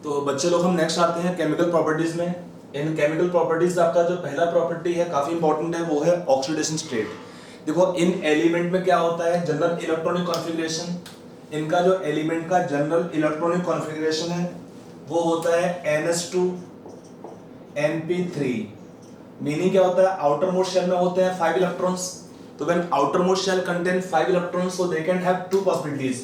तो बच्चे लोग हम नेक्स्ट आते हैं केमिकल प्रॉपर्टीज में। इन केमिकल प्रॉपर्टीज आपका जो पहला प्रॉपर्टी है काफी इंपॉर्टेंट है, वो है ऑक्सीडेशन स्टेट। देखो इन एलिमेंट में क्या होता है, जनरल इलेक्ट्रॉनिक कॉन्फ़िगरेशन। इनका जो एलिमेंट का जनरल इलेक्ट्रॉनिक कॉन्फ़िगरेशन है वो होता है NH2 NP3। मीनिंग क्या होता है, आउटर मोस्ट शेल में होते हैं 5 इलेक्ट्रॉन्स। तो when outer most shell contain 5 electrons, so they can have two possibilities.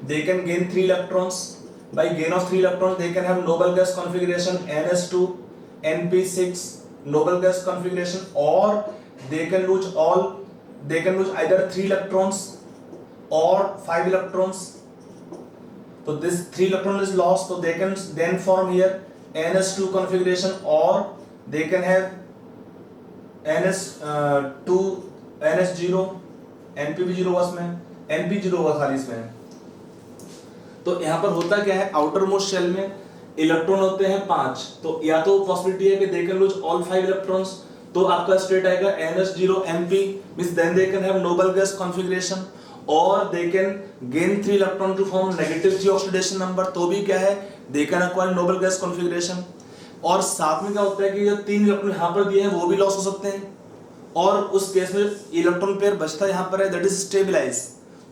They can gain 3 electrons. By gain of 3 electrons, they can have noble gas configuration NH2 NP6 noble gas configuration, or they can lose either 3 electrons or 5 electrons. So this 3 electron is lost, so they can then form here NH2 configuration, or they can have NH2 NH0 NP भी 0 होगा इसमें, NP 0 होगा खाली इसमें। तो यहाँ पर होता क्या है, आउटर मोस्ट शेल में इलेक्ट्रॉन होते हैं 5, तो या तो पॉसिबिलिटी है कि they can lose all 5 electrons, तो आपका स्टेट आएगा NH0 MP, means then they can have noble gas configuration, और they can gain 3 electron to form -3 oxidation number, तो भी क्या है, they can acquire noble gas configuration. और साथ में क्या होता है कि जो 3 इलेक्ट्रॉन यहाँ पर दिए हैं वो भी लॉस हो सकते हैं, और उस केस में इलेक्ट्रॉन पेयर बचता यहाँ पर है, दैट इज स्टेबलाइज।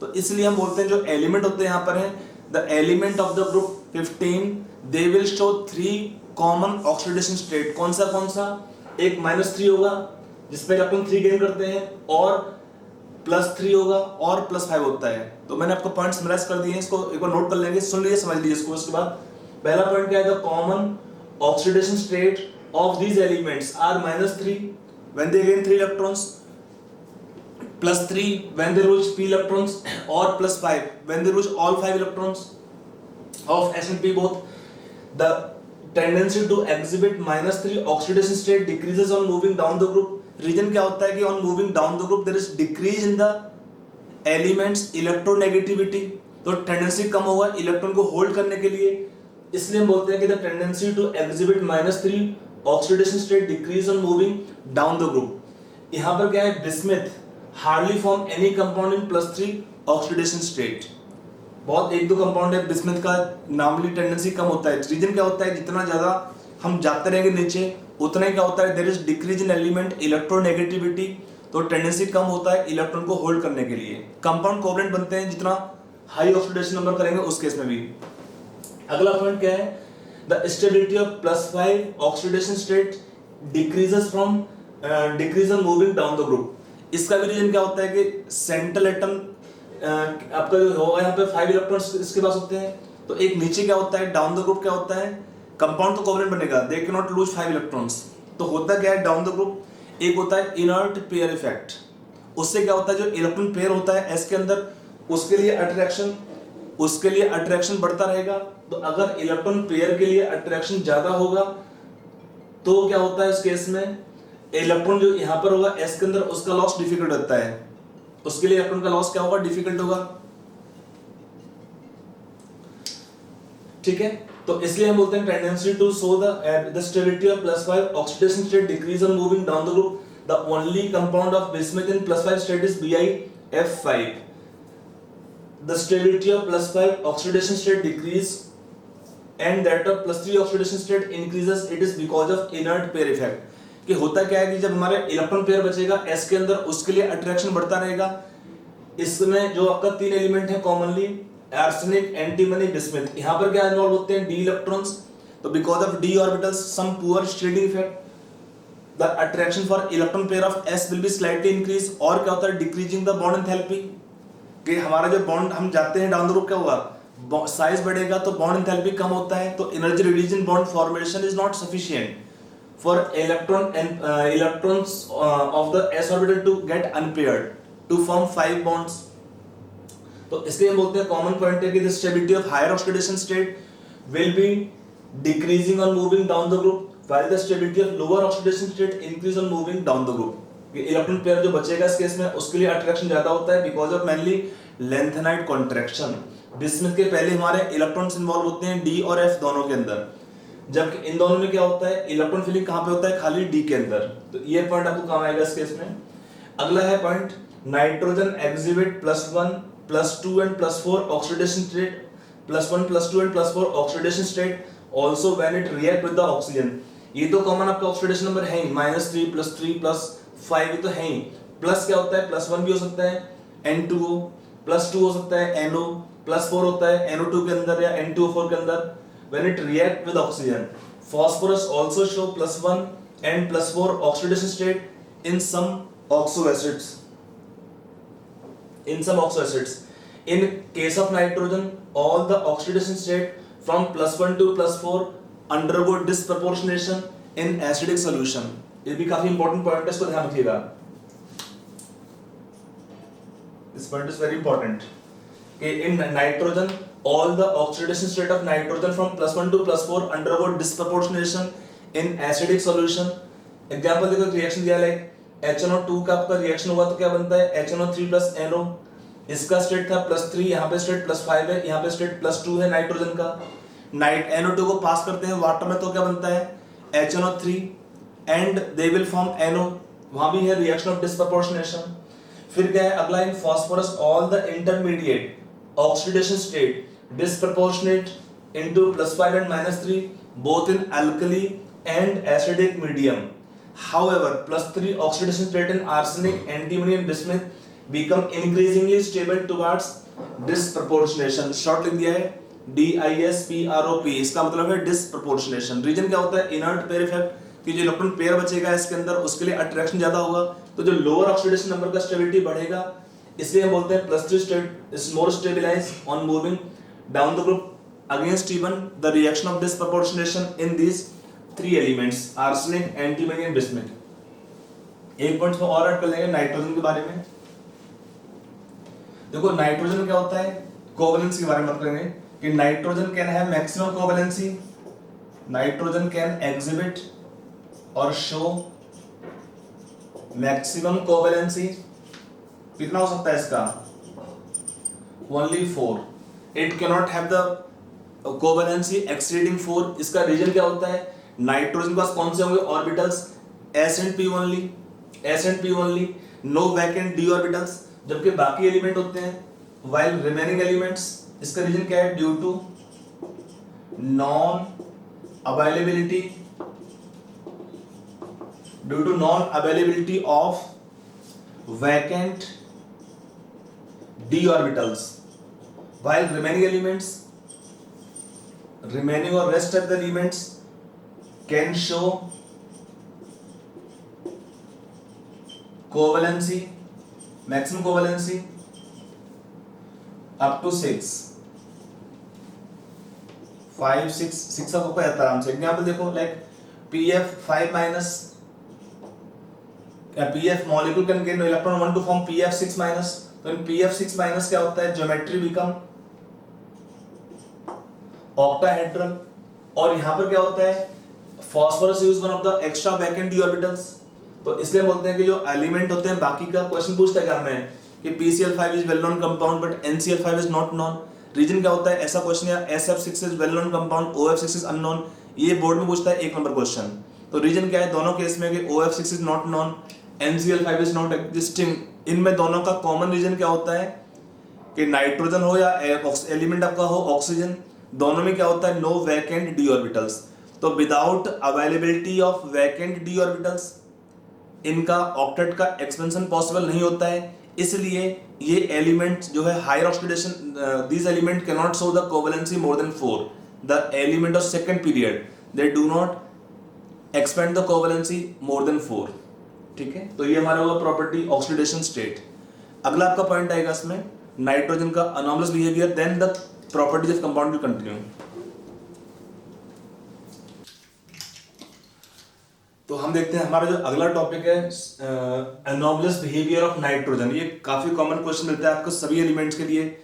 तो इसलिए हम बोलते हैं जो एलिमेंट होते हैं यहाँ पर है, the element of the group 15 they will show 3 common oxidation state. कौन सा, एक -3 होगा जिसमें इलेक्ट्रॉन 3 गेन करते हैं, और +3 होगा, और +5 होता है। तो मैंने आपको पॉइंट समराइज कर दिए हैं, इसको एक बार नोट कर लेंगे, सुन लीजिए, समझ लीजिए इसको। उसके बाद पहला पॉइंट क्या है, the common oxidation state of these elements are -3 when they gain 3 electrons, +3 when they lose p electrons, or +5 when they lose all 5 electrons of S and P both. The tendency to exhibit -3 oxidation state decreases on moving down the group. Reason क्या होता है कि on moving down the group there is decrease in the elements electronegativity, तो tendency कम होगा electron को hold करने के लिए, इसलिए हम बोलते हैं कि the tendency to exhibit -3 oxidation state decrease on moving down the group. यहाँ पर क्या है, bismuth hardly form any compound in +3 oxidation state. बहुत 1-2 कंपाउंड है बिस्मथ का, नॉर्मली टेंडेंसी कम होता है। रीजन क्या होता है, जितना ज्यादा हम जाते रहेंगे नीचे उतना ही क्या होता है, there is decrease in element electronegativity, तो टेंडेंसी कम होता है इलेक्ट्रॉन को होल्ड करने के लिए। कंपाउंड कोवलेंट बनते हैं जितना हाई ऑक्सीडेशन नंबर करेंगे उस केस में भी। अगला पॉइंट क्या है, the stability of +5 oxidation state decreases on moving down the group। इसका भी रीजन क्या होता है कि सेंट्रल एटम आपका जो होगा यहाँ पे 5 इलेक्ट्रॉन्स इसके पास होते हैं, तो एक नीचे क्या होता है, डाउन द ग्रुप क्या होता है, कंपाउंड तो कोवलेंट बनेगा, दे कैन नॉट लूज 5 इलेक्ट्रॉन्स। तो होता क्या है डाउन द ग्रुप, एक होता है इनर्ट पेयर इफेक्ट, उससे क्या होता है जो इलेक्ट्रॉन पेयर होता है S के अंदर उसके लिए अट्रैक्शन बढ़ता रहेगा। तो अगर इलेक्ट्रॉन पेयर के लिए अट्रैक्शन ज्यादा होगा तो क्या होता है इस केस में, इलेक्ट्रॉन जो यहाँ पर होगा S के अंदर उसका लॉस डिफिकल्ट होता है, उसके लिए इलेक्ट्रॉन का लॉस क्या होगा, डिफिकल्ट होगा। ठीक है, तो इसलिए हम बोलते हैं tendency to show the stability of +5 oxidation state decrease on moving down the group. The only compound of bismuth in +5 state is BiF5। The stability of +5 oxidation state decrease and that of +3 oxidation state increases, it is because of inert pair effect। कि होता क्या है कि जब हमारे electron pair बचेगा S के अंदर उसके लिए अट्रैक्शन बढ़ता रहेगा। इसमें जो आपका 3 एलिमेंट है कॉमनली, आर्सेनिक, एंटीमनी, बिस्मथ, यहाँ पर क्या इन्वॉल्व होते हैं, d इलेक्ट्रॉन्स, तो because of d orbitals some poor shielding effect the attraction for electron pair of S will be slightly increase. और क्या होता है, डिक्रीजिंग द बॉन्ड एंथैल्पी, कि हमारा जो बॉन्ड हम जाते हैं डाउन द ग्रुप क्या होगा, साइज बढ़ेगा तो बॉन्ड एंथैल्पी कम होता है, तो energy release in bond formation is not sufficient for electrons of the s orbital to get unpaired to form 5 bonds. तो इसलिए हम बोलते हैं कॉमन पॉइंट है कि the stability of higher oxidation state will be decreasing on moving down the group, while the stability of lower oxidation state increase on moving down the group. Electron pair जो बचेगा इस case में उसके लिए attraction ज्यादा होता है because of mainly lanthanide contraction. Bismuth के पहले हमारे इलेक्ट्रॉन्स इन्वॉल्व होते हैं D और F दोनों के अंदर, जबकि इन दोनों में क्या होता है, इलेक्ट्रॉन फिलिंग कहाँ पे होता है, खाली D के अंदर। तो ये पॉइंट आपको काम आएगा इस केस में। अगला है point, nitrogen exhibit +1 +2 and +4 oxidation state, +1 +2 and +4 oxidation state also when it react with the oxygen, ये तो कॉमन आपका ऑक्सीडेशन नंबर है ही, -3 + 5 ये तो है ही। प्लस क्या होता है, +1 भी हो सकता है N2O, +2 हो सकता है NO, +4 होता है NO2 के अंदर या N2O4 के अंदर। when it react with oxygen, phosphorus also show +1 and +4 oxidation state in some oxo acids. In case of nitrogen, all the oxidation state from +1 to +4 undergo disproportionation in acidic solution. ये भी काफी important point है, इसको ध्यान रखिएगा। This point is very important. कि in nitrogen, all the oxidation state of nitrogen from +1 to +4 undergo disproportionation in acidic solution. Example देखो, reaction दिया है HNO2 का आपका रिएक्शन हुआ तो क्या बनता है HNO3 + NO। इसका स्टेट था +3, यहाँ पे स्टेट +5 है, यहाँ पे स्टेट +2 है नाइट्रोजन का। NO2 को पास करते हैं वाटर में तो क्या बनता है HNO3 and they will form NO, वहां भी है रिएक्शन ऑफ डिस्प्रपोर्शनेशन। फिर क्या है अगला, in phosphorus all the intermediate oxidation state disproportionate into +5 and -3 both in alkali and acidic medium. However, +3 oxidation state in arsenic, antimony and bismuth become increasingly stable towards disproportionation. Short लिख दिया है DISPROP, इसका मतलब है disproportionation। Reason क्या होता है, inert pair effect, कि जो इलेक्ट्रॉन पेयर बचेगा इसके अंदर उसके लिए अट्रैक्शन ज्यादा होगा, तो जो लोअर ऑक्सीडेशन नंबर का स्टेबिलिटी बढ़ेगा, इसलिए हम बोलते हैं +3 state is more stabilized on moving down the group against even the reaction of disproportionation in these 3 elements arsenic, antimony and bismuth। एक पॉइंट में और ऐड कर लेंगे नाइट्रोजन के बारे में। देखो नाइट्रोजन क्या होता है, कोवैलेंसी के बारे में बात करेंगे कि nitrogen can have maximum covalency, nitrogen can exhibit और शो मैक्सिमम कोवैलेंसी। कितना हो सकता है इसका, only 4। It cannot have the covalency exceeding 4। इसका रीजन क्या होता है, नाइट्रोजन के पास कौन से होंगे orbitals, S and P only, no vacant d orbitals, जबकि बाकी एलिमेंट होते हैं while remaining elements। इसका रीजन क्या है, due to non availability of vacant d orbitals, while remaining or rest of the elements can show covalency, maximum covalency up to 6, 5, 6 आपको पता है आराम से। एग्जांपल देखो like PF5- PF molecule can gain electron 1 to form PF6-। तो इन PF6- क्या होता है, ज्योमेट्री बिकम ऑक्टाहेड्रल। और यहां पर क्या होता है, phosphorus use one of the extra vacant d orbitals. तो इसलिए बोलते हैं कि जो एलिमेंट होते हैं, बाकी का क्वेश्चन पूछता है क्या हमें कि PCl5 is well known compound but NCl5 is not known. Reason क्या होता है ऐसा क्वेश्चन, या SF6 is well known compound, OF6 is unknown. ये बोर्ड में पूछता है 1 नंबर क्वेश्चन। तो रीजन क्या है दोनों केस में कि OF6 is not known, NCl5 is not existing. इनमें दोनों का कॉमन रीजन क्या होता है कि नाइट्रोजन हो या एलिमेंट आपका हो ऑक्सीजन, दोनों में क्या होता है, नो वैकेंट d ऑर्बिटल्स। तो without availability of vacant d orbitals इनका ऑक्टेट का एक्सपेंशन पॉसिबल नहीं होता है। इसलिए ये एलिमेंट जो है higher oxidation, this element can not show the covalency more than 4। The element of second period they do not expand the covalency more than 4। ठीक है, तो ये हमारा होगा प्रॉपर्टी ऑक्सीडेशन स्टेट। अगला आपका पॉइंट आएगा इसमें नाइट्रोजन का anomalous behaviour, then the properties of compound will continue. तो हम देखते हैं हमारा जो अगला टॉपिक है अनॉमलस बिहेवियर ऑफ नाइट्रोजन। ये काफी कॉमन क्वेश्चन मिलता है आपको सभी एलिमेंट्स के लिए।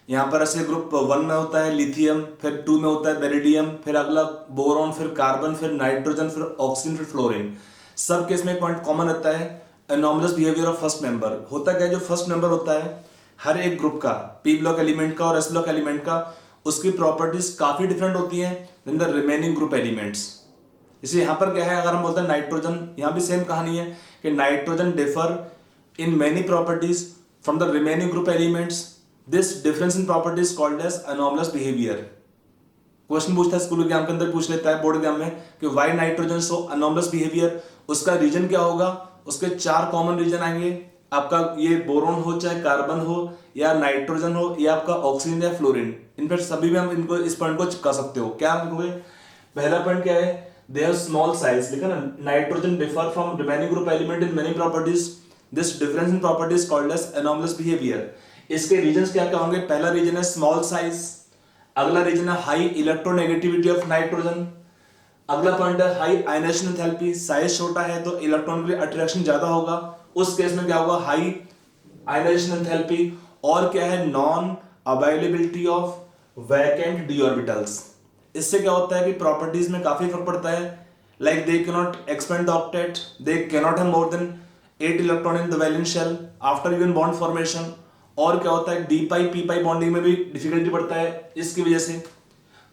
यहाँ पर ऐसे ग्रुप 1 में होता है लिथियम, फिर 2 में होता है बेरिलियम, फिर अगला बोरॉन, फिर कार्बन, फिर नाइट्रोजन, फिर ऑक्सीजन, फिर फ्लोरीन। सब केस में एक पॉइंट कॉमन रहता है, अनॉमलस बिहेवियर ऑफ फर्स्ट मेंबर। होता क्या है, जो फर्स्ट मेंबर होता है हर एक ग्रुप का, पी ब्लॉक एलिमेंट का और एस ब्लॉक एलिमेंट का, उसकी प्रॉपर्टीज काफी डिफरेंट होती हैं than the remaining group elements. इसे यहाँ पर क्या है, अगर हम बोलते हैं नाइट्रोजन, यहाँ भी सेम कहानी है कि nitrogen differ in many properties from the remaining group elements. This difference in properties called as anomalous behaviour. Question पूछता है स्कूल एग्जाम के अंदर, पूछ लेता है बोर्ड एग्जाम में कि व्हाई नाइट्रोजन शो अनॉमलस बिहेवियर, उसका रीजन क्या होगा, उसके 4 कॉमन रीजन आएंगे, आपका ये बोरोन हो चाहे कार्बन हो या नाइट्रोजन हो या आपका ऑक्सीजन या फ्लोरीन, इनफैक्ट सभी में हम इनको इस पॉइंट को कर सकते हो। क्या लिखोगे, पहला पॉइंट क्या है, दे हैव स्मॉल साइज, लिखा ना, nitrogen differ from remaining group element in many properties, this difference in properties called as anomalous behaviour. इसके रीजंस क्या क्या होंगे, पहला रीजन है स्मॉल साइज, अगला रीजन है हाई इलेक्ट्रोनेगेटिविटी ऑफ नाइट्रोजन, अगला पॉइंट है हाई आयनेशन एंथैल्पी, साइज छोटा है तो इलेक्ट्रॉन के लिए अट्रैक्शन ज्यादा होगा, उस केस में क्या होगा, हाई आयनेशन एंथैल्पी, और क्या है, non availability of vacant D orbitals. इससे क्या होता है कि प्रॉपर्टीज में काफी फर्क पड़ता है, like they can not expand the octet, they can not have more than 8 electron in the valence shell after given bond formation, और क्या होता है, d pi P pi bonding में भी डिफिकल्टी पड़ता है इसकी वजह से।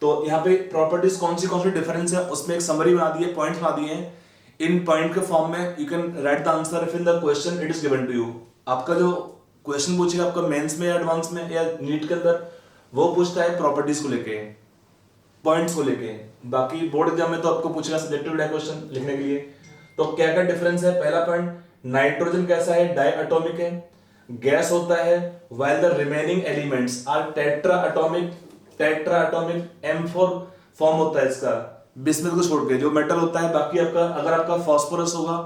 तो यहाँ पे प्रॉपर्टीज कौन सी डिफरेंस है, उसमें एक समरी बना दी है, पॉइंट्स बना दिए हैं, इन पॉइंट के फॉर्म में you can write the answer if in the question it is given to you. आपका जो क्वेश्चन पूछेगा आपका मेंस में या एडवांस में या नीट के अंदर, वो पूछता है प्रॉपर्टीज को लेके, पॉइंट्स को लेके, बाकी बोर्ड एग्जाम में तो आपको पूछेगा सब्जेक्टिव क्वेश्चन लिखने के लिए। तो क्या क्या डिफरेंस है, पहला पॉइंट, नाइट्रोजन कैसा है, डाई एटॉमिक है, गैस होता है, while the remaining elements are tetra atomic M4 form होता है इसका, बिस्मुथ को छोड़ के जो मेटल होता है, बाकी आपका अगर आपका फास्फोरस होगा,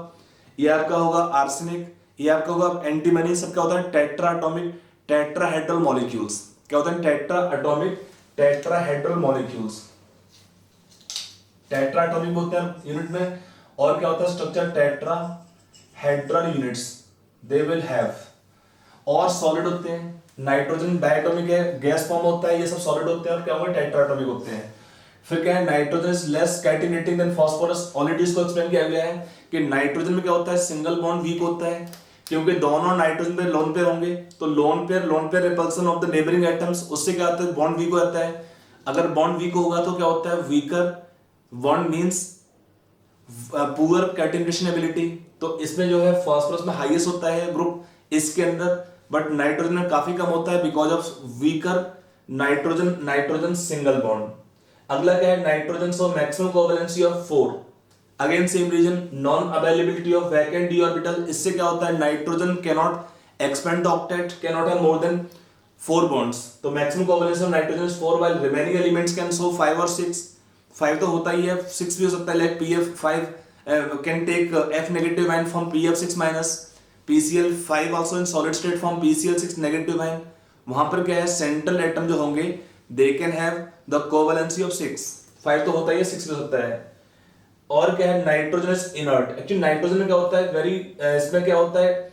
ये आपका होगा आर्सेनिक, ये आपका होगा एंटीमनी, सब क्या होता है टेट्रा एटॉमिक टेट्राहेड्रल मॉलिक्यूल्स, क्या होता है tetra atomic tetrahedral molecules, tetra atomic होते हैं यूनिट में, और क्या होता है structure tetrahedral units they will have, और सॉलिड होते हैं, नाइट्रोजन डायटोमिक है, गैस फॉर्म होता है, ये सब सॉलिड होते हैं, और क्या होगा टेट्राटॉमिक होते हैं। फिर क्या है, nitrogen is less catenating than phosphorus, already इसको एक्सप्लेन किया गया है कि नाइट्रोजन में क्या होता है, सिंगल बॉन्ड वीक होता है, क्योंकि दोनों नाइट्रोजन पे लोन पेयर होंगे, तो lone pair repulsion of the neighbouring atoms, उससे क्या होता है बॉन्ड वीक हो जाता है। अगर बॉन्ड वीक होगा तो क्या होता है, weaker bond means poor catenation ability, तो इसमें जो है फास्फोरस में हाईएस्ट होता है ग्रुप इसके अंदर, बट नाइट्रोजन में काफी कम होता है because of weaker nitrogen single bond. अगला क्या है, nitrogen show maximum covalency of 4, again same reason, non availability of vacant D orbital, इससे क्या होता है nitrogen can not expand the octet, can not have more than 4 bonds, तो maximum covalency of nitrogen is 4 while remaining elements can show 5 और 6, 5 तो होता ही है, 6 भी हो सकता है, like PF5 can take F negative ion from PF6 minus, PCl5 also in solid state form PCl6 negative ion, वहां पर क्या है सेंट्रल एटम जो होंगे they can have the covalency of 6, 5 तो होता ही है, 6 भी हो सकता है। और क्या है, nitrogen is inert, actually nitrogen में क्या होता है इसमें क्या होता है,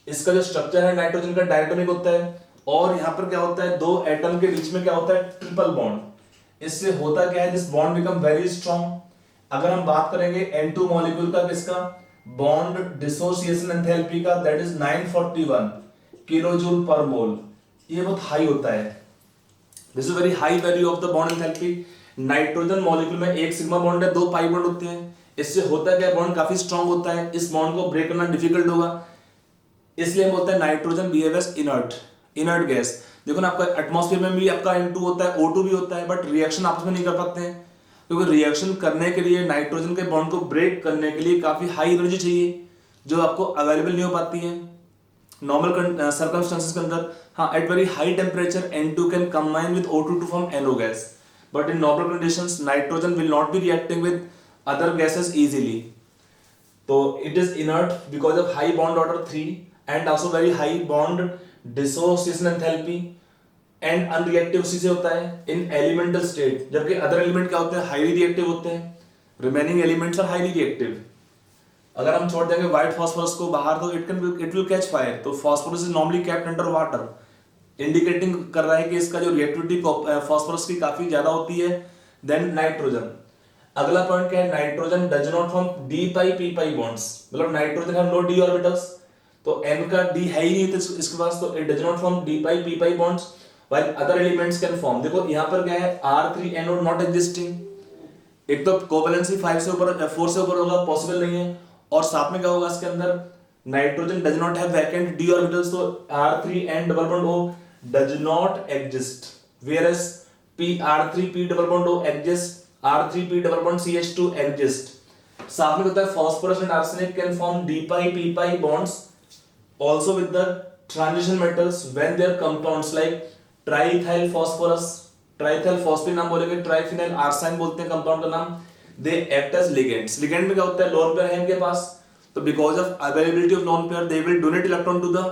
इसका जो स्ट्रक्चर है नाइट्रोजन का डायटोमिक होता है, और यहाँ पर क्या होता है, 2 एटम के बीच में क्या होता है ट्रिपल बॉन्ड, इससे होता क्या है, this bond become very strong. अगर हम बात करेंगे N2 मॉलिक्यूल का, किसका, बॉन्ड डिसोसिएशन एंथैल्पी का, दैट इज 941 किलोजूल पर मोल, ये बहुत हाई होता है, this is very high value of the bond enthalpy. Nitrogen molecule में 1 सिग्मा बॉन्ड है, 2 पाई बॉन्ड होते हैं, इससे होता क्या है, बॉन्ड काफी स्ट्रांग होता है, इस बॉन्ड को ब्रेक करना डिफिकल्ट होगा, इसलिए हम बोलते हैं nitrogen behave as inert gas. देखो ना, आपका एटमॉस्फेयर में भी आपका N2 होता है, O2 भी होता है, बट रिएक्शन आपस में नहीं कर सकते हैं, क्योंकि रिएक्शन करने के लिए नाइट्रोजन के बॉन्ड को ब्रेक करने के लिए काफी हाई एनर्जी चाहिए, जो आपको अवेलेबल नहीं हो पाती है नॉर्मल सर्कमस्टेंसेस के अंदर। हाँ, at very high temperature N2 can combine with O2 to form NO gas, but in normal conditions nitrogen will not be reacting with other gases easily, तो it is inert because of high bond order 3 and also very high bond dissociation enthalpy, and unreactive उसी से होता है in elemental state, जबकि other element क्या होते हैं, highly reactive होते हैं, remaining elements are highly reactive. अगर हम छोड़ देंगे व्हाइट फास्फोरस को बाहर तो इट विल कैच फायर, तो phosphorus is normally kept under water, indicating कर रहा है कि इसका जो रिएक्टिविटी फास्फोरस की काफी ज्यादा होती है देन नाइट्रोजन। अगला पॉइंट क्या है, nitrogen does not form D pi P pi bonds, मतलब nitrogen have no D orbitals, तो n का d है ही नहीं तो इसके पास, तो it does not form d pi p pi bonds while other elements can form. देखो यहां पर क्या है, R3NO नॉट एग्जिस्टिंग, एक तो कोवैलेंसी 5 से ऊपर 4 से ऊपर होगा, पॉसिबल नहीं है, और साथ में क्या होगा इसके अंदर, nitrogen does not have vacant d orbitals, तो R3N double bond O does not exist, where as P R3P double bond O exist, R3P double bond CH2 exist. साथ में होता है phosphorus and arsenic can form d pi p pi bonds also with the transition metals when their compounds like triethyl phosphorus, triethyl phosphine नाम बोलेंगे, triphenyl arsine बोलते हैं compound का नाम. They act as ligands. ligand में क्या होता है, लोन पेयर है इनके पास, तो because of availability of lone pair they will donate electron to the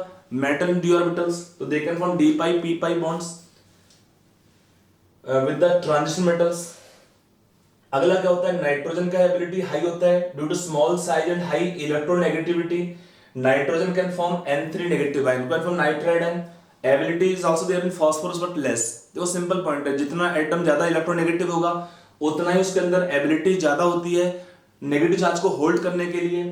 metal d orbitals, so they can form d pi p pi bonds with the transition metals. अगला क्या होता है, नाइट्रोजन का ability high होता है due to small size and high electronegativity. Nitrogen can form N3 negative ion, can form nitride ion. Ability is also there in phosphorus but less. देखो simple point है, जितना एटम ज्यादा electronegative होगा उतना ही उसके अंदर एबिलिटी ज्यादा होती है नेगेटिव चार्ज को होल्ड करने के लिए.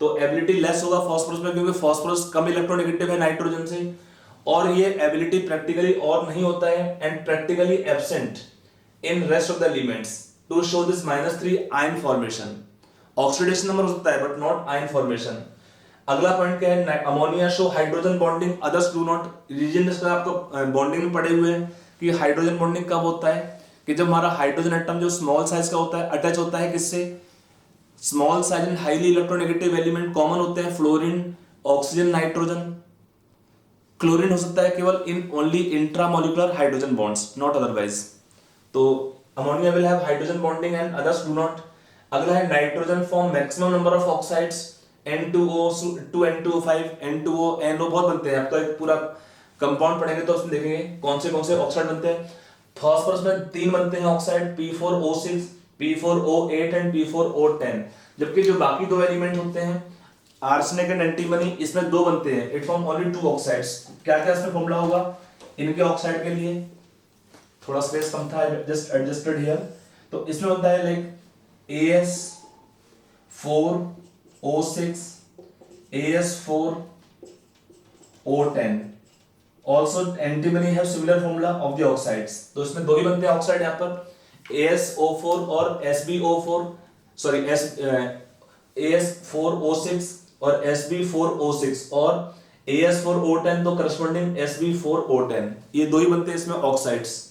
तो एबिलिटी लेस होगा फास्फोरस में, क्योंकि फास्फोरस कम इलेक्ट्रोनेगेटिव है नाइट्रोजन से, और ये एबिलिटी प्रैक्टिकली और नहीं होता है and practically absent in rest of the elements to show this -3 ion formation. Oxidation number हो सकता है बट नॉट आयन फॉर्मेशन. अगला पॉइंट क्या है, ammonia show hydrogen bonding, others do not. Reason इसका आपको बॉन्डिंग में पढ़े हुए हैं कि हाइड्रोजन बॉन्डिंग कब होता है, कि जब हमारा हाइड्रोजन एटम जो स्मॉल साइज का होता है अटैच होता है किससे, small size and highly electronegative element common होते हैं, फ्लोरीन, ऑक्सीजन, नाइट्रोजन. क्लोरीन हो सकता है केवल in only intramolecular hydrogen bonds, not otherwise. तो ammonia will have hydrogen bonding and others do not. अगला है nitrogen form maximum number of oxides, N2O, 2N2O5, N2O, NO बहुत बनते हैं. आपका एक पूरा कंपाउंड पढ़ेंगे तो उसमें देखेंगे कौन से ऑक्साइड बनते हैं. फास्फोरस में 3 बनते हैं oxide, P4O6, P4O8 and P4O10. जबकि जो बाकी 2 एलिमेंट होते हैं आर्सेनिक एंड एंटीमनी, इसमें 2 बनते हैं. It form only 2 oxides. क्या क्या इसमें फॉर्मूला होगा इनके ऑक्साइड के लिए, थोड़ा स्पेस कम था, जस्ट एडजस्टेड हियर. तो इसमें होता है like AS4O6, AS4O10. Also antimony have similar formula of the oxides. तो इसमें 2 ही बनते हैं ऑक्साइड यहाँ पर, ASO4 और SbO4, सॉरी AS4O6 और Sb4O6 और AS4O10, तो करस्पॉन्डिंग Sb4O10, ये 2 ही बनते हैं इसमें ऑक्साइड्स.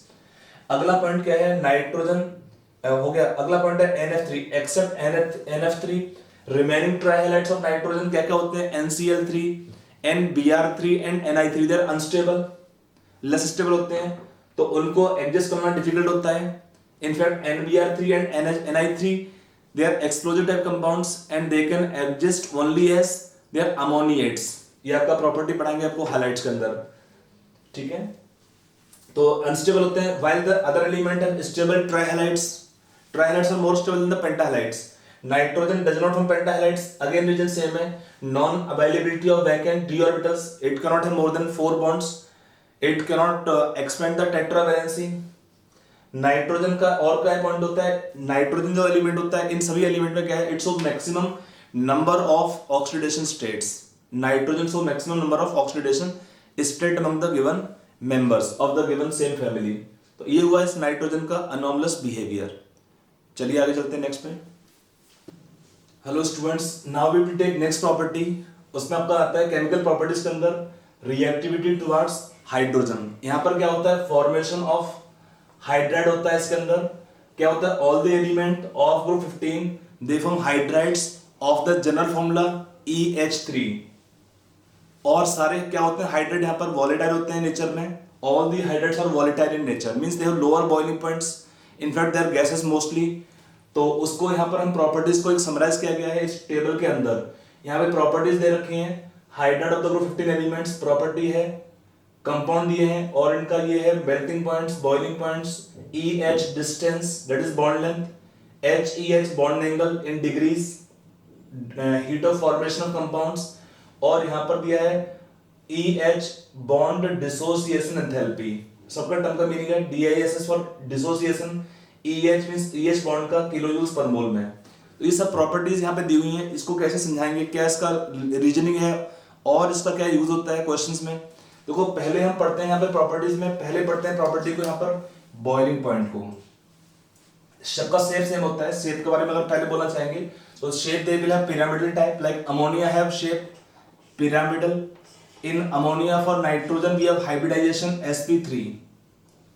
अगला पॉइंट क्या है, नाइट्रोजन हो गया. अगला पॉइंट है NF3. Except NF3 remaining trihalides of nitrogen क्या क्या होते हैं, NCl3, NBr3 and NI3. They are unstable, less stable होते हैं, तो उनको एडजस्ट करना डिफिकल्ट होता है. In fact NBr3 and NI3 they are explosive type compounds and they can adjust only as they are ammoniates. ये आपका प्रॉपर्टी पढ़ाएंगे आपको हाइलाइट्स के अंदर, ठीक है. तो अनस्टेबल होते हैं, while the other element are stable trihalides. Trihalides are more stable than the pentahalides. Nitrogen does not form pentahalides. Again reason same है, non availability of vacant d orbitals. It cannot have more than 4 bonds. It cannot expand the tetravalency. Nitrogen का और क्या point होता है, nitrogen जो element होता है इन सभी एलिमेंट में क्या है, it's of maximum number of oxidation states. Nitrogen show maximum number of oxidation state among the given members of the given same family. तो ये हुआ इस नाइट्रोजन का अनॉमलस बिहेवियर. चलिए आगे चलते हैं नेक्स्ट पे. Hello students, now we will take next property. उसमें आपका आता है केमिकल प्रॉपर्टीज के अंदर रिएक्टिविटी टुवर्ड्स हाइड्रोजन. यहाँ पर क्या होता है, फॉर्मेशन ऑफ हाइड्राइड होता है. इसके अंदर क्या होता है, all the element of group 15 they form hydrides of the general formula EH3. और सारे क्या होते हैं, हाइड्राइड यहाँ पर वॉलेटाइल होते हैं नेचर में. All the hydrides are volatile in nature, means they have lower boiling points, in fact they are gases mostly. तो उसको यहाँ पर हम प्रॉपर्टीज को एक समराइज किया गया है इस टेबल के अंदर. यहाँ पे प्रॉपर्टीज दे रखी हैं, hydride of the group 15 elements property है, कंपाउंड दिए हैं और इनका ये है melting points, boiling points, EH distance that is bond length, HEH bond angle in degrees, heat of formation of compounds, और यहां पर दिया है EH बॉन्ड डिसोसिएशन एंथैल्पी. सबका टर्म का मीनिंग है DISS for dissociation, EH means EH bond का किलोजूल्स पर मोल में. तो ये सब प्रॉपर्टीज यहां पे दी हुई हैं. इसको कैसे समझाएंगे, क्या इसका रीजनिंग है और इसका क्या यूज होता है क्वेश्चंस में. देखो पहले हम पढ़ते हैं यहाँ पे प्रॉपर्टीज में, पहले पढ़ते हैं प्रॉपर्टी को यहाँ पर बॉइलिंग पॉइंट को. सबका शेप सेम होता है. शेप के बारे में अगर पहले बोलना चाहेंगे तो shape they will have pyramidal type, like ammonia have shape pyramidal. In ammonia for nitrogen we have hybridization sp3.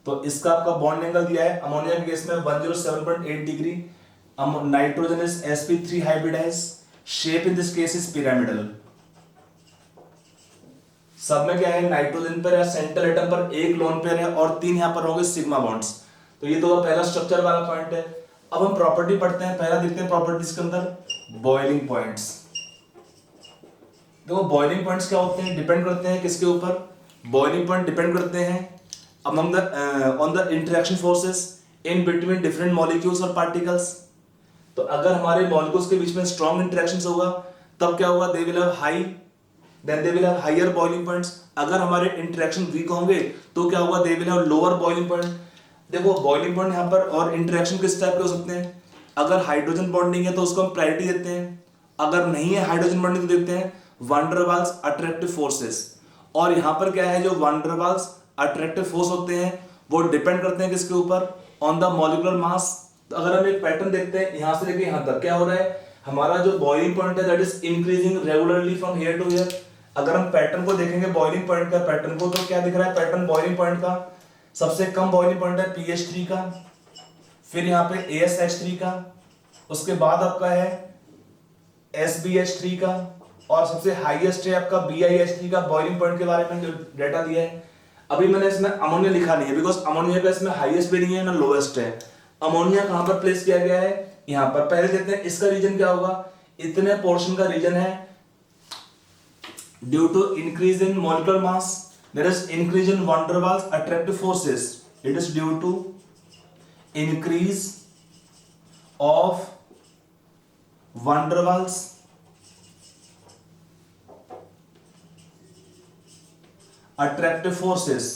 तो इसका आपका बॉन्ड एंगल दिया है अमोनिया के केस में 107.8 degree, nitrogen is sp3 hybridise, shape in this case is pyramidal. सब में क्या है, नाइट्रोजन पर या सेंट्रल एटम पर एक लोन पेयर है और 3 यहां पर होंगे सिग्मा बॉन्ड्स। तो ये तो पहला स्ट्रक्चर वाला पॉइंट है। अब हम प्रॉपर्टी पढ़ते हैं, पहला देखते हैं प्रॉपर्टीज के अंदर बॉइलिंग पॉइंट्स। देखो बॉइलिंग पॉइंट्स क्या होते हैं, डिपेंड करते हैं किसके ऊपर, बॉइलिंग पॉइंट डिपेंड करते हैं among the on the interaction forces in between different molecules और पार्टिकल्स। तो अगर हमारे मॉलिक्यूल्स के बीच में स्ट्रॉन्ग इंटरेक्शंस होगा तब क्या होगा, they will have high, then they will have higher boiling points. अगर हमारे इंटरेक्शन वीक होंगे तो क्या होगा, they will have lower boiling point. देखो बॉइलिंग पॉइंट यहाँ पर और इंटरेक्शन किस टाइप के हो सकते हैं, अगर हाइड्रोजन बॉन्डिंग है तो उसको हम प्रायोरिटी देते हैं, अगर नहीं है हाइड्रोजन बॉन्डिंग तो देते हैं van der Waals attractive forces. और यहाँ पर क्या है, जो van der Waals attractive force होते हैं वो डिपेंड करते हैं किसके ऊपर, ऑन द मॉलिक्यूलर मास। तो अगर हम एक पैटर्न देखते हैं यहां से लेके यहां तक क्या हो रहा है, हमारा जो बॉइलिंग पॉइंट है that is increasing regularly from here to here. अगर हम पैटर्न को देखेंगे बॉइलिंग पॉइंट का पैटर्न को, तो क्या दिख रहा है पैटर्न बॉइलिंग पॉइंट का, सबसे कम बॉइलिंग पॉइंट है PH3 का, फिर यहाँ पे ASH3 का, उसके बाद आपका है SBH3 का, और सबसे हाईएस्ट है आपका BiH3 का। बॉइलिंग पॉइंट के बारे में जो डेटा दिया है, अभी मैंने इसमें अमोनिया लिखा नहीं है बिकॉज अमोनिया का इसमें हाईएस्ट भी नहीं है ना लोएस्ट है। अमोनिया कहां पर प्लेस किया गया है, यहां पर। पहले देखते हैं इसका रीजन क्या होगा, इतने पोर्शन का रीजन है due to increase in molecular mass, there is increase in van der Waals attractive forces. It is due to increase of van der Waals attractive forces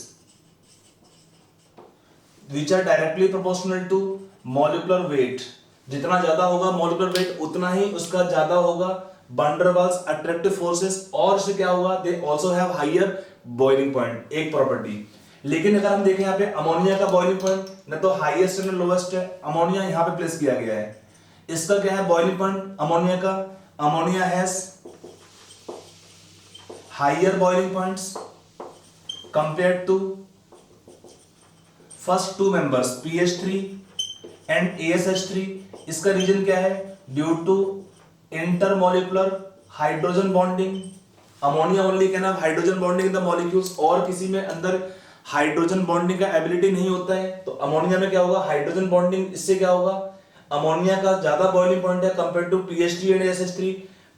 which are directly proportional to molecular weight. जितना ज्यादा होगा molecular weight उतना ही उसका ज्यादा होगा van der Waals attractive forces, और इससे क्या होगा, they also have higher boiling point, एक प्रॉपर्टी। लेकिन अगर हम देखें यहाँ पे अमोनिया का बॉइलिंग पॉइंट न तो हाईएस्ट है न लोएस्ट है, अमोनिया यहाँ पे प्लेस किया गया है। इसका क्या है बॉइलिंग पॉइंट अमोनिया का, ammonia has higher boiling points compared to first two members PH3 and ASH3। इसका रीजन क्या है, due to intermolecular hydrogen bonding. Ammonia only can have hydrogen bonding in the molecules, और किसी में अंदर hydrogen bonding का ability नहीं होता है। तो अमोनिया में क्या होगा, हाइड्रोजन बॉन्डिंग, इससे क्या होगा, अमोनिया का ज्यादा बॉइलिंग पॉइंट है compare to PH3 and ASH3।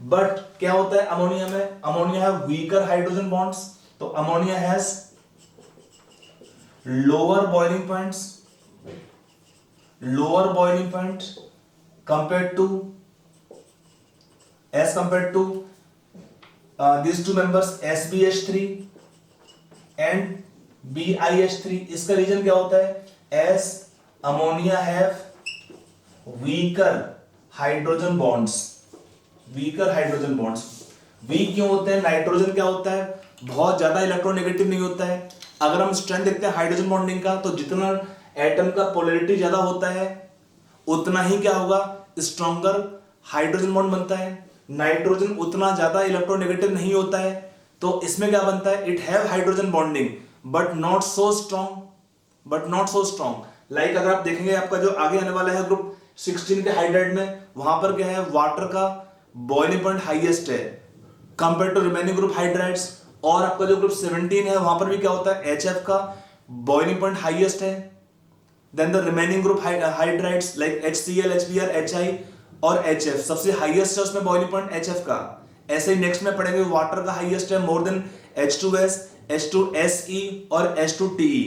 But क्या होता है अमोनिया में, ammonia have weaker hydrogen bonds, तो ammonia has lower boiling points, lower boiling point compare to as compare to these two members SBH3 and BiH3। इसका reason क्या होता है, as ammonia have weaker hydrogen bonds, weaker hydrogen bonds। Weak क्यों होते हैं, nitrogen क्या होता है, बहुत ज्यादा इलेक्ट्रोनेगेटिव नहीं होता है। अगर हम स्ट्रेंथ देखते हैं हाइड्रोजन बॉन्डिंग का, तो जितना एटम का पोलैरिटी ज्यादा होता है उतना ही क्या होगा, स्ट्रॉन्गर हाइड्रोजन बॉन्ड बनता है। नाइट्रोजन उतना ज्यादा इलेक्ट्रोनेगेटिव नहीं होता है, तो इसमें क्या बनता है, it have hydrogen bonding but not so strong, but not so strong. Like अगर आप देखेंगे आपका जो आगे आने वाला है ग्रुप 16 के हाइड्राइड में, वहां पर क्या है, वाटर का बॉइलिंग पॉइंट हाईएस्ट है compare to remaining group hydrides. और आपका जो ग्रुप 17 है वहां पर भी क्या होता है, HF का बॉइलिंग पॉइंट हाईएस्ट है than the remaining group hydrides like HCl, HBr, HI और HF सबसे हाईएस्ट है उसमें बॉइलिंग पॉइंट HF का। ऐसे ही नेक्स्ट में पढ़ेंगे वाटर का हाईएस्ट है मोर देन H2S, H2SE और H2TE,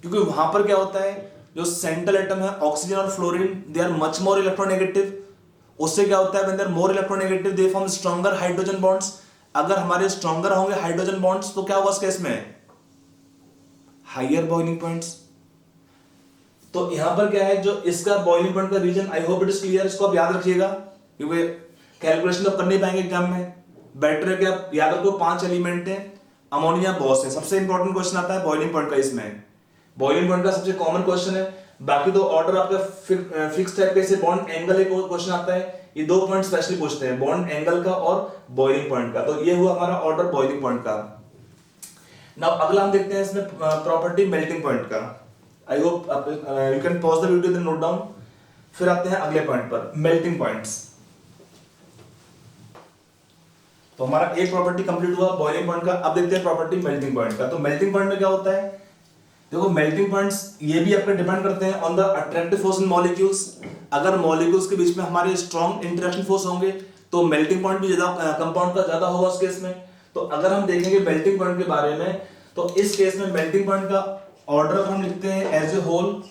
क्योंकि वहां पर क्या होता है, जो सेंट्रल एटम है ऑक्सीजन और fluorine they are much more electronegative. उससे क्या होता है, when they are more electronegative they form stronger hydrogen bonds. अगर हमारे स्ट्रॉन्गर होंगे हाइड्रोजन बॉन्ड्स तो क्या होगा इस केस में, हायर बॉइलिंग पॉइंट्स। तो यहां पर क्या है, जो इसका बॉइलिंग पॉइंट का reason, I hope it is clear, इसको आप याद रखिएगा क्योंकि कैलकुलेशन तो कर नहीं पाएंगे एग्जाम में। बेटर है कि आप याद रखो 5 एलिमेंट है, अमोनिया बॉस है। सबसे इंपॉर्टेंट क्वेश्चन आता है बॉइलिंग पॉइंट का, इसमें बॉइलिंग पॉइंट का सबसे कॉमन क्वेश्चन है। बाकी तो ऑर्डर आपका फिक्स टाइप के, बॉन्ड एंगल एक क्वेश्चन आता है, ये 2 पॉइंट स्पेशली पूछते हैं, बॉन्ड एंगल का और बॉइलिंग पॉइंट का। तो ये हुआ हमारा ऑर्डर बॉइलिंग पॉइंट का। नाउ अगला हम देखते हैं इसमें प्रॉपर्टी मेल्टिंग पॉइंट का। I hope you can pause the video then note down. फिर आते हैं अगले पॉइंट पर, मेल्टिंग पॉइंट्स। तो हमारा एक प्रॉपर्टी कंप्लीट हुआ बॉइलिंग पॉइंट का। अब देखते हैं प्रॉपर्टी मेल्टिंग पॉइंट का। तो मेल्टिंग पॉइंट में क्या होता है, देखो मेल्टिंग पॉइंट्स ये भी आपका डिपेंड करते हैं on the attractive force in molecules. अगर मॉलिक्यूल्स के बीच में हमारे स्ट्रॉन्ग इंटरेक्शन फोर्स होंगे तो मेल्टिंग पॉइंट भी ज्यादा, कंपाउंड का ज्यादा होगा उस केस में। तो अगर हम देखेंगे मेल्टिंग पॉइंट के बारे में, तो इस केस में मेल्टिंग पॉइंट का ऑर्डर अगर हम लिखते हैं एज ए होल,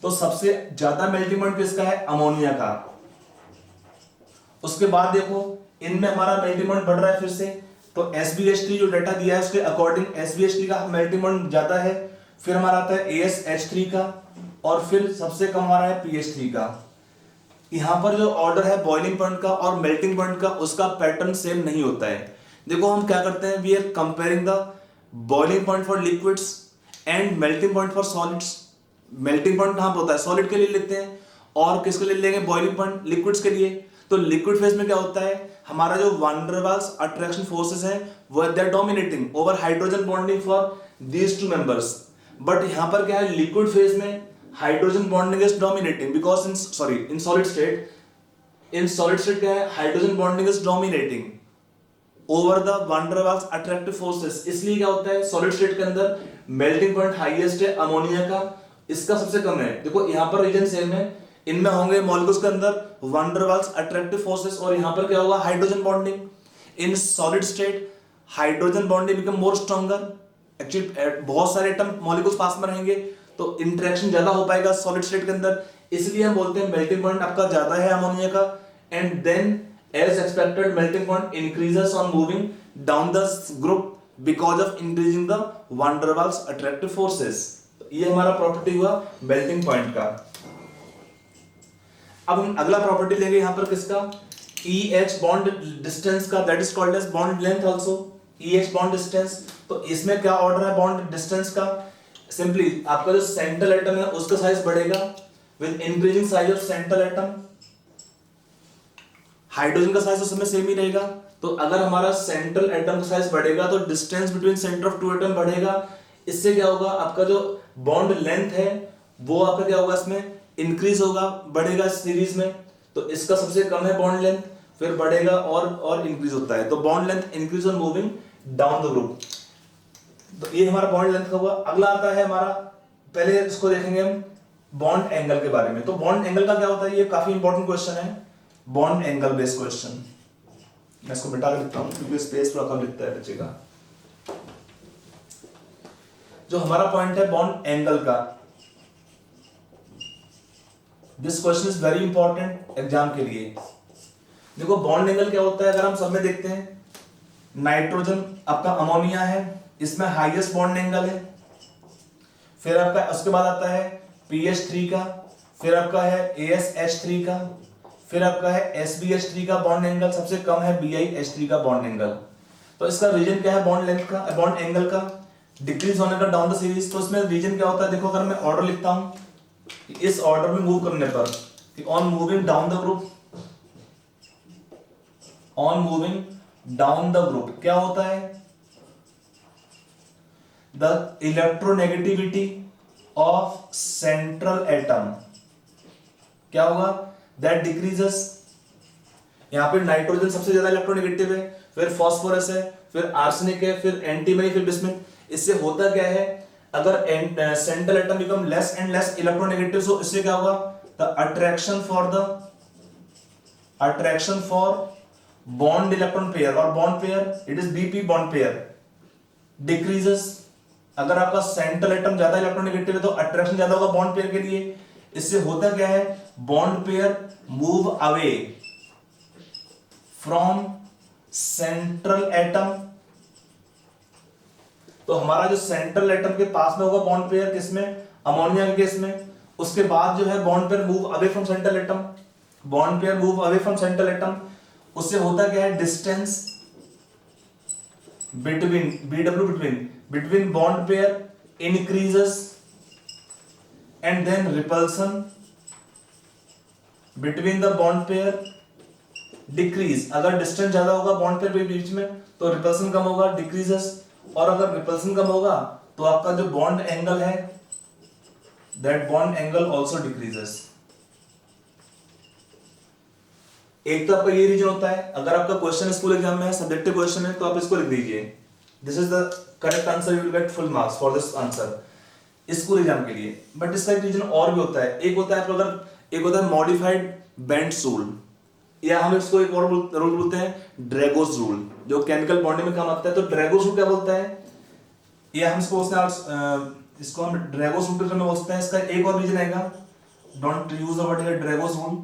तो सबसे ज्यादा मेल्टिंग पॉइंट किसका है, अमोनिया का। उसके बाद देखो इनमें हमारा मेल्टिंग पॉइंट बढ़ रहा है फिर से, तो SbH3 जो डाटा दिया है उसके अकॉर्डिंग SbH3 का मेल्टिंग पॉइंट ज्यादा है। फिर हमारा आता है AsH3 का, और फिर सबसे कम हमारा है PH3 का। यहां पर जो ऑर्डर है बॉइलिंग पॉइंट का और मेल्टिंग पॉइंट का, उसका पैटर्न सेम नहीं होता है। देखो हम क्या करते हैं, we are comparing the boiling point for liquids and melting point for solids. Melting point कहां पर होता है, सॉलिड के लिए लेते हैं, और किसके लिए लेंगे, बॉइलिंग पॉइंट लिक्विड्स के लिए। तो लिक्विड फेज में क्या होता है, हमारा जो van der Waals attraction forces हैं वो they are dominating over hydrogen bonding for these two members. But यहां पर क्या है, लिक्विड फेज में hydrogen bonding is dominating because in solid state, क्या है, hydrogen bonding is dominating over the van der Waals attractive forces. इसलिए क्या होता है, सॉलिड स्टेट के अंदर मेल्टिंग पॉइंट हाईएस्ट है अमोनिया का, इसका सबसे कम है। देखो यहां पर रीजन सेम है, इनमें होंगे मॉलिक्यूल्स के अंदर van der Waals attractive forces, और यहां पर क्या होगा, हाइड्रोजन बॉन्डिंग। इन solid state hydrogen bonding become more stronger. Actually बहुत सारे एटम मॉलिक्यूल्स पास में रहेंगे तो इंटरेक्शन ज्यादा हो पाएगा सॉलिड स्टेट के अंदर, इसलिए हम बोलते हैं मेल्टिंग पॉइंट आपका ज्यादा है अमोनिया का। And then as expected melting point increases on moving down the group because of increasing the van der Waals attractive forces. ये हमारा प्रॉपर्टी हुआ मेल्टिंग पॉइंट का। अब हम अगला प्रॉपर्टी लेंगे यहां पर किसका, EH बॉन्ड डिस्टेंस का, that is called as bond length also, EH bond distance. तो इसमें क्या ऑर्डर है बॉन्ड डिस्टेंस का, सिंपली आपका जो सेंट्रल एटम है उसका साइज बढ़ेगा with increasing size of central atom. Hydrogen का साइज उस समय सेम ही रहेगा, तो अगर हमारा सेंट्रल एटम का साइज बढ़ेगा तो distance between centre of two atom बढ़ेगा। इससे क्या होगा, आपका जो बॉन्ड लेंथ है वो आपका क्या होगा, इसमें इंक्रीज होगा, बढ़ेगा सीरीज में। तो इसका सबसे कम है बॉन्ड लेंथ, फिर बढ़ेगा और इंक्रीज होता है। तो bond length increase on moving down the group. तो ये हमारा बॉन्ड लेंथ का हुआ। अगला आता है हमारा, पहले इसको देखेंगे हम बॉन्ड एंगल के बारे में। तो बॉन्ड एंगल का क्या होता है, ये काफी इंपॉर्टेंट क्वेश्चन है, बॉन्ड एंगल बेस्ड क्वेश्चन। मैं इसको मिटा के लिखता हूं क्योंकि स्पेस थोड़ा कम लिखता है बचेगा। जो हमारा पॉइंट है बॉन्ड एंगल का, this question is very important exam के लिए। देखो बॉन्ड एंगल क्या होता है, अगर हम सब में देखते हैं, नाइट्रोजन आपका अमोनिया है, इसमें हाईएस्ट बॉन्ड एंगल है। फिर आपका उसके बाद आता है PH3 का, फिर आपका है AsH3 का, फिर आपका है SbH3 का बॉन्ड एंगल सबसे कम है, BiH3 का बॉन्ड एंगल। तो इसका रीजन क्या है बॉन्ड लेंथ का, बॉन्ड एंगल का डिक्रीज होने का डाउन द सीरीज। तो इसमें रीजन क्या होता है, देखो अगर मैं ऑर्डर लिखता हूं, इस ऑर्डर में मूव करने पर, on moving down the group, on moving down the group क्या होता है, the electronegativity of central atom क्या होगा, दैट डिक्रीजेस। यहां पे नाइट्रोजन सबसे ज्यादा इलेक्ट्रोनेगेटिव है, फिर फास्फोरस है, फिर आर्सेनिक है, फिर एंटीमनी, फिर बिस्मुथ। इससे होता क्या है, अगर central atom become less and less electronegative, so इससे क्या होगा, the attraction for bond electron pair और bond pair, it is BP bond pair decreases. अगर आपका सेंट्रल एटम ज्यादा इलेक्ट्रोनेगेटिव है तो अट्रैक्शन ज्यादा होगा बॉन्ड पेयर के लिए। इससे होता क्या है, bond pair move away from central atom. तो हमारा जो सेंट्रल एटम के पास में होगा बॉन्ड पेयर, किसमें, अमोनिया के केस में। उसके बाद जो है bond pair move away from central atom, bond pair move away from central atom. उससे होता क्या है, distance between bond pair increases and then repulsion between the bond pair decrease। अगर डिस्टेंस ज्यादा होगा बॉन्ड पेयर के बीच में तो रिपल्सन कम होगा, डिक्रीजेस। और अगर रिपल्सन कम होगा तो आपका जो बॉन्ड एंगल है that bond angle also decreases. एक तो आपका ये रीजन होता है, अगर आपका क्वेश्चन स्कूल एग्जाम में है, सब्जेक्टिव क्वेश्चन है, तो आप इसको लिख दीजिए, this is the correct answer, you will get full marks for this answer school exam के लिए। बट इसका एक रीजन और भी होता है, एक होता है अगर एक होता है मॉडिफाइड बेंड्स रूल, या हम इसको एक और रूल बोलते हैं ड्रैगोस रूल, जो केमिकल बॉन्डिंग में काम आता है। तो ड्रैगोस रूल क्या बोलता है, या हम इसको हम ड्रैगोस रूल में बोलते हैं। इसका एक और रीजन आएगा, don't use the word ड्रैगोस rule,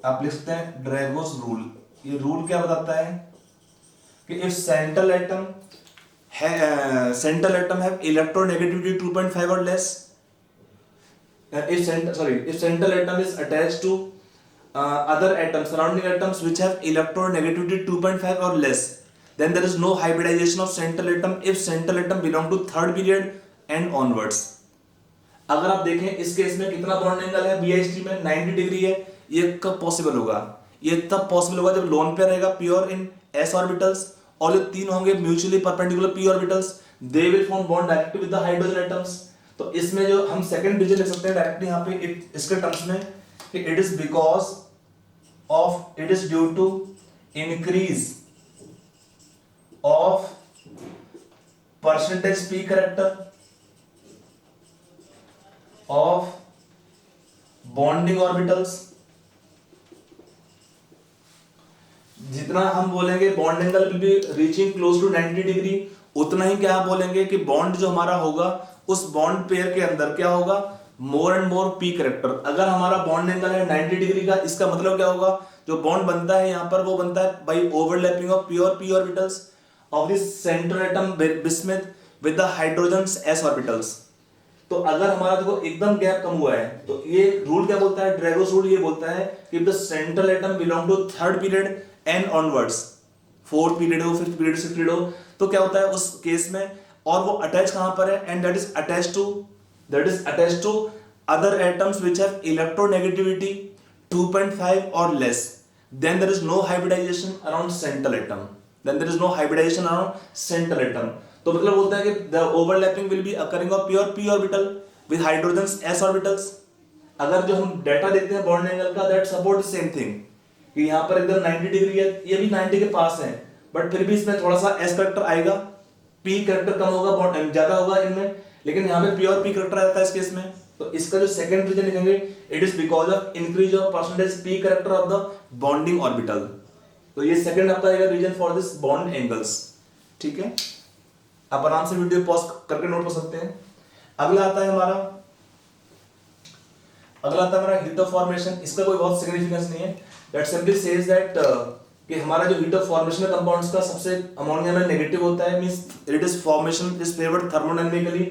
आप लिख सकते हैं ड्रैगोस रूल। ये रूल क्या बताता है कि if central atom have electronegativity 2.5 और less, if central atom is attached to other atoms, surrounding atoms which have electronegativity 2.5 or less, then there is no hybridization of central atom if central atom belong to third period and onwards। अगर आप देखें इस case में कितना bond angle है BH3 में 90 degree है। ये कब पॉसिबल होगा, ये तब पॉसिबल होगा जब लोन पेयर रहेगा प्योर इन s ऑर्बिटल्स, और जो तीन होंगे mutually perpendicular p orbitals, they will form bond directly with the hydrogen atoms. तो इसमें जो हम सेकंड रीजन लिख सकते हैं डायरेक्टली यहाँ पे इसके टर्म्स में कि it is because of, it is due to increase of percentage p character of bonding orbitals. जितना हम बोलेंगे bond angle will be reaching close to 90 degree, उतना ही क्या बोलेंगे कि बॉन्ड जो हमारा होगा उस बॉन्ड पेयर के अंदर क्या होगा, more and more p character. अगर हमारा बॉन्ड एंगल है 90 डिग्री का, इसका मतलब क्या होगा, जो बॉन्ड बनता है यहाँ पर वो बनता है by overlapping of pure p orbitals of the central atom bismuth with the hydrogens s orbitals. तो अगर हमारा देखो एकदम गैप कम हुआ है, तो ये रूल क्या बोलता है, ड्रैगोस रूल ये बोलता है कि the central atom belong to third period and onwards, fourth period हो, फिफ्थ पीरियड, सिक्स्थ पीरियड हो, तो क्या होता है उस केस में, और वो अटैच कहां पर है, and that is attached to other atoms which have electronegativity 2.5 और less, then there is no hybridisation around central atom. तो मतलब बोलता है कि the overlapping will be occurring of pure p orbital with hydrogens s orbitals. अगर जो हम data देखते हैं बॉन्ड एंगल का, दैट सपोर्ट सेम थिंग कि यहाँ पर एकदम 90 डिग्री है, ये भी 90 के पास है, बट फिर भी इसमें थोड़ा सा s कैरेक्टर आएगा, p कैरेक्टर कम होगा, बॉन्ड ज्यादा होगा इनमें, लेकिन यहाँ पे प्योर p कैरेक्टर आता है इस केस में। तो इसका जो सेकंड रीजन लिखेंगे, it is because of increase of percentage p character of the bonding orbital. तो ये सेकंड आपका आएगा reason for this bond angles. ठीक है, आप आराम से वीडियो पॉज करके नोट कर सकते हैं। अगला आता है हमारा हीट ऑफ फॉर्मेशन। इसका कोई बहुत सिग्निफिकेंस नहीं है, दैट सिंपली सेज दैट कि हमारा जो हीट ऑफ फॉर्मेशन है कंपाउंड्स का, सबसे अमोनिया में नेगेटिव होता है, means it is formation is favoured thermodynamically,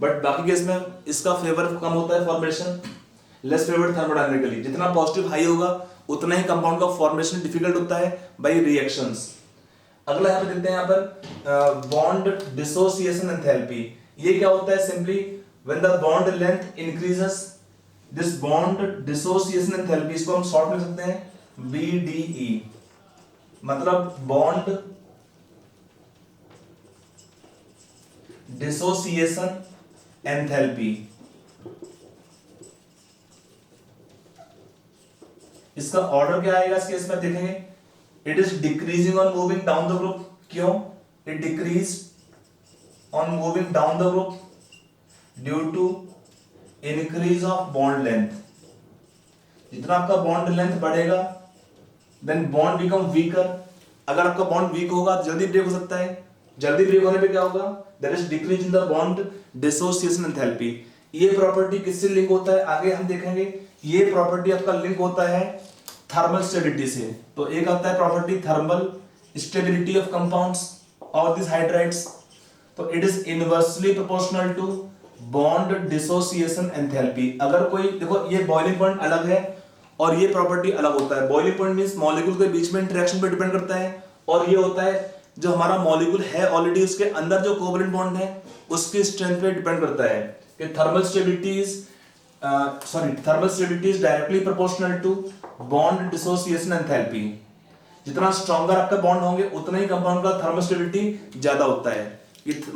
but बाकी केस में इसका फेवर कम होता है, फॉर्मेशन लेस फेवर्ड थर्मोडायनामिकली। जितना पॉजिटिव हाई होगा उतना ही कंपाउंड का फॉर्मेशन डिफिकल्ट होता है बाय रिएक्शंस। अगला यहाँ पे देखते हैं, यहाँ पर बॉन्ड डिसोसिएशन एंथैल्पी। ये क्या होता है, simply when the bond length increases, this bond dissociation enthalpy, इसको हम शॉर्ट में लिख सकते हैं BDE, मतलब बॉन्ड डिसोसिएशन एंथैल्पी। इसका ऑर्डर क्या आएगा इस केस में देखेंगे, it is decreasing on moving down the group. क्यों, it decrease on moving down the group due to increase of bond length. जितना आपका बॉन्ड लेंथ बढ़ेगा, देन बॉन्ड बिकम वीकर। अगर आपका बॉन्ड वीक होगा तो जल्दी ब्रेक हो सकता है, जल्दी ब्रेक होने पे क्या होगा, there is decrease in the bond dissociation enthalpy. ये प्रॉपर्टी किससे लिंक होता है, आगे हम देखेंगे। ये प्रॉपर्टी आपका लिंक होता है थर्मल स्टेबिलिटी से। तो एक आता है property thermal stability of compounds और दिस हाइड्राइड्स, तो it is inversely proportional to bond dissociation enthalpy. अगर कोई देखो, ये बॉइलिंग पॉइंट अलग है और ये प्रॉपर्टी अलग होता है। बॉइलिंग पॉइंट मींस मॉलिक्यूल के बीच में इंटरेक्शन पे डिपेंड करता है, और ये होता है जो हमारा मॉलिक्यूल है ऑलरेडी उसके अंदर जो कोवलेंट बॉन्ड है उसकी स्ट्रेंथ पे डिपेंड करता है कि thermal stability is directly proportional to bond dissociation enthalpy. जितना स्ट्रॉन्गर आपका बॉन्ड होंगे उतना ही कंपाउंड का थर्मल स्टेबिलिटी ज्यादा होता है।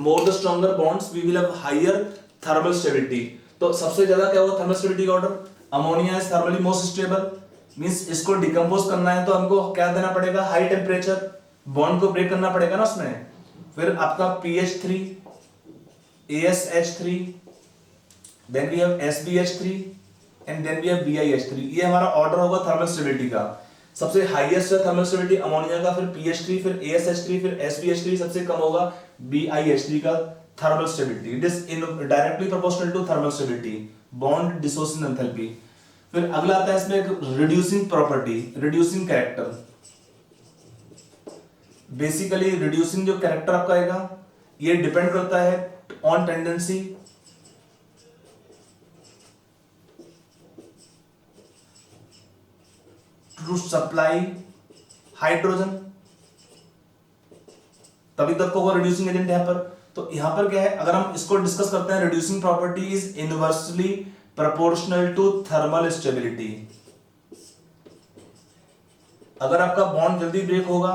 More the stronger bonds we will have higher thermal stability. तो सबसे ज्यादा क्या होगा थर्मल स्टेबिलिटी का order? Ammonia is thermally most stable, means इसको डिकम्पोज करना है तो हमको क्या देना पड़ेगा? हाई टेम्परेचर, बॉन्ड को ब्रेक करना पड़ेगा ना उसमें। फिर आपका PH3, ASH3, then we have SbH3 and then we have BiH3। ये हमारा ऑर्डर होगा थर्मल स्टेबिलिटी का। सबसे हाईएस्ट है थर्मल स्टेबिलिटी अमोनिया का, फिर PH3, फिर ASH3, फिर SbH3, सबसे कम होगा BiH3 का thermal stability. It is directly proportional to thermal stability, bond dissociation enthalpy. फिर अगला आता है इसमें एक reducing property, reducing character. Basically reducing जो कैरेक्टर आपका आएगा ये डिपेंड करता है on tendency to supply hydrogen, तभी तक होगा रिड्यूसिंग एजेंट यहां पर। तो यहां पर क्या है, अगर हम इसको डिस्कस करते हैं, reducing property is inversely proportional to thermal stability. अगर आपका बॉन्ड जल्दी ब्रेक होगा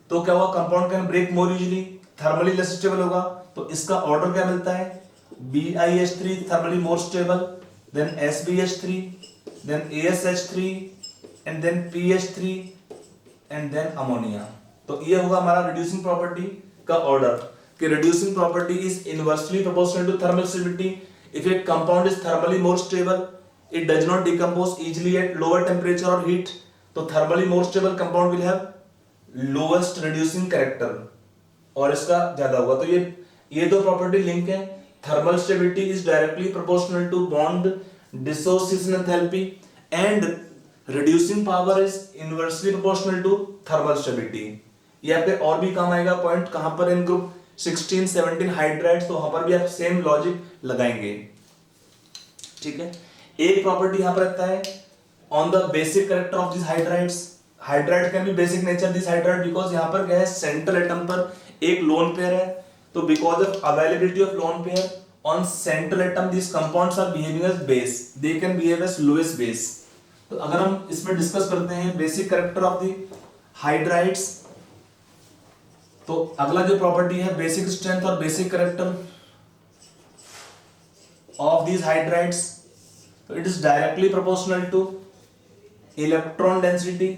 तो क्या होगा? Compound can break more easily, thermally less stable होगा। तो इसका ऑर्डर क्या मिलता है? BiH3 thermally more stable, then SbH3, then ASH3 and then PH3 and then ammonia. तो ये होगा हमारा रिड्यूसिंग प्रॉपर्टी का ऑर्डर कि reducing property is inversely proportional to thermal stability. If a compound is thermally more stable, it does not decompose easily at lower temperature और heat, तो thermally more stable compound will have lowest reducing character और इसका ज्यादा होगा। तो ये दो property link है। Thermal stability is directly proportional to bond dissociation enthalpy and reducing power is inversely proportional to thermal stability. ये आपके और भी काम आएगा पॉइंट, कहां पर? इन ग्रुप 16, 17 हाइड्राइड्स, तो वहां पर भी आप सेम लॉजिक लगाएंगे। ठीक है, एक प्रॉपर्टी यहां पर रहता है on the basic character of this hydrides. Hydride can be basic nature this hydride because यहां पर क्या है, सेंट्रल एटम पर एक लोन पेयर है, तो because of availability of lone pair on central atom this compounds are behaving as base, they can behave as lowest base. तो अगर हम इसमें डिस्कस करते हैं basic character of the hydrides, तो अगला जो प्रॉपर्टी है बेसिक स्ट्रेंथ और basic character of these hydrides, तो it is directly proportional to electron density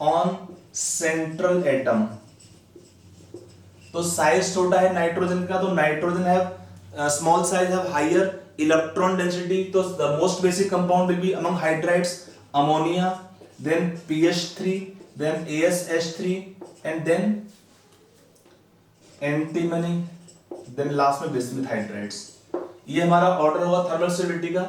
on central atom। तो साइज छोटा है नाइट्रोजन का, तो nitrogen have small size have higher electron density, तो the most basic compound will be among hydrides ammonia, then PH3, then ASH3 and then antimony, then last में basic hydrides. ये हमारा order होगा thermal stability का,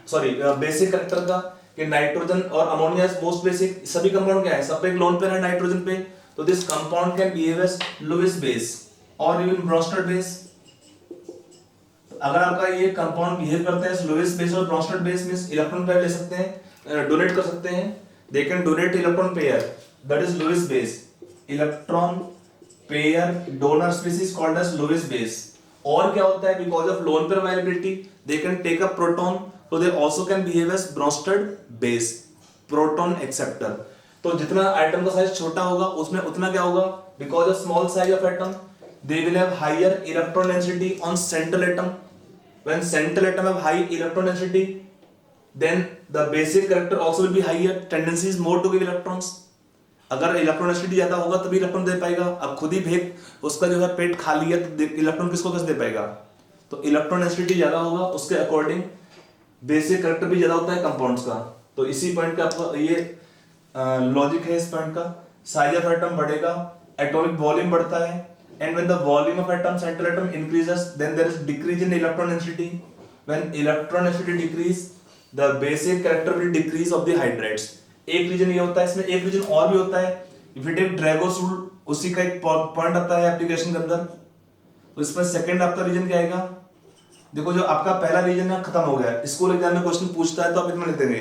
sorry basic character का, कि nitrogen और ammonia is most basic. सभी compound क्या है, सब पे एक लोन पेयर है नाइट्रोजन पे, तो this compound can behave as lowest base और इवन ब्रॉन्स्टेड बेस। अगर आपका ये कंपाउंड बिहेव करता है लोएस्ट बेस और Bronsted base, means electron pair ले सकते हैं, डोनेट कर सकते हैं, they can donate electron pair that is Lewis base. Electron pair donor species called as lowest base. और क्या होता है, because of lone pair availability they can take up proton, so they also can behave as bronsted base, proton acceptor। तो जितना atom का size छोटा होगा उसमें उतना क्या होगा, because of small size of atom they will have higher electron density on central atom। when central atom have high electron density then the basic character also will be higher, tendency is more to give electrons। अगर electron density ज्यादा होगा तभी electron दे पाएगा। अब खुद ही भेद उसका जो है पेट खाली है तो इलेक्ट्रॉन किसको कैसे दे पाएगा। तो इलेक्ट्रॉन डेंसिटी ज्यादा होगा उसके अकॉर्डिंग बेसिक कैरेक्टर भी ज्यादा होता है कंपाउंड्स का। तो इसी पॉइंट का आपको ये लॉजिक है इस पॉइंट का। साइज ऑफ एटम बढ़ेगा, एटॉमिक वॉल्यूम बढ़ता है, and when the volume of atom central atom increases then there is decrease in electron density. When electron density decrease the basic character will decrease of the hydrides. एक reason ये होता है, इसमें एक reason और भी होता है। If you take Drago's rule, उसी का एक पॉइंट आता है एप्लीकेशन के अंदर। तो इसमें सेकंड आपका रीजन क्या आएगा, देखो जो आपका पहला रीजन है खत्म हो गया। स्कूल एग्जाम में क्वेश्चन पूछता है तो आप इतना लिख देंगे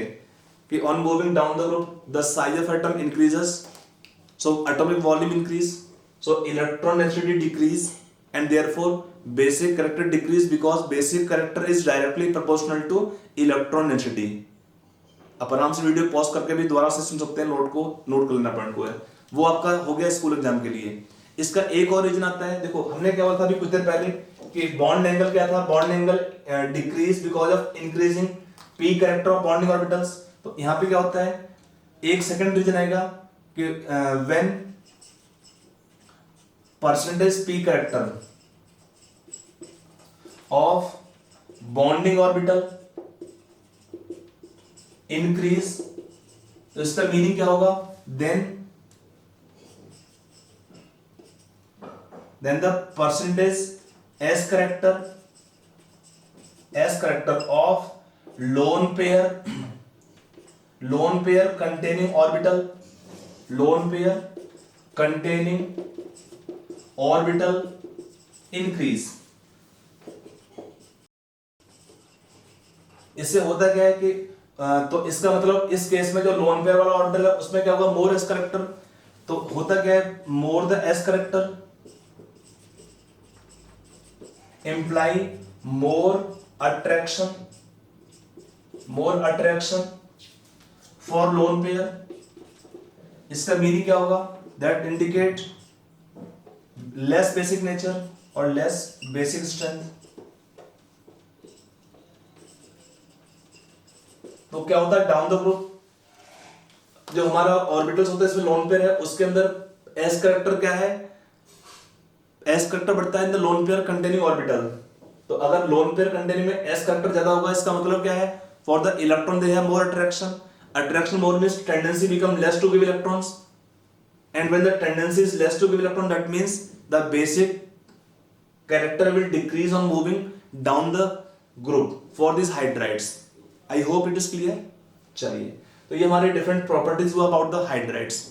कि on moving down the group the size of atom increases, so atomic volume increase, so electron density decrease and therefore basic character decrease because basic character is directly proportional two electron density. आप आराम से video pause करके भी दोबारा से सुन सकते हैं, note कर लेना पॉइंट को है। वो आपका हो गया स्कूल एग्जाम के लिए। इसका एक और रीजन आता है, देखो हमने क्या बोला था अभी कुछ देर पहले कि बॉन्ड एंगल क्या था, bond angle decrease because of increasing P character of bonding orbitals. तो यहाँ पे क्या होता है, एक सेकंड रीजन आएगा कि when percentage P character of bonding orbital increase, तो इसका मीनिंग क्या होगा, then the percentage S character of lone pair containing orbital increase। इससे होता क्या है कि तो इसका मतलब इस केस में जो लोन पेयर वाला ऑर्बिटल है उसमें क्या होगा, मोर एस करेक्टर। तो होता क्या है, more the S character imply more attraction for lone pair। इसका मीनिंग क्या होगा, that indicate less basic nature और less basic strength। तो क्या होता है, डाउन द ग्रुप जो हमारा ऑर्बिटल्स होता है इसमें लोन पेयर है, उसके अंदर एस करेक्टर क्या है, एस करेक्टर बढ़ता है in the lone pair containing orbital. तो अगर लोन पेयर कंटेनिंग में एस करेक्टर ज्यादा होगा, इसका मतलब क्या है, for the electron they have more attraction more means tendency become less to give electrons, and when the tendency is less to give electron that means the basic character will decrease on moving down the group for this hydrides. I hope it is clear. चलिए, तो ये हमारे different properties हुआ about the hydrides.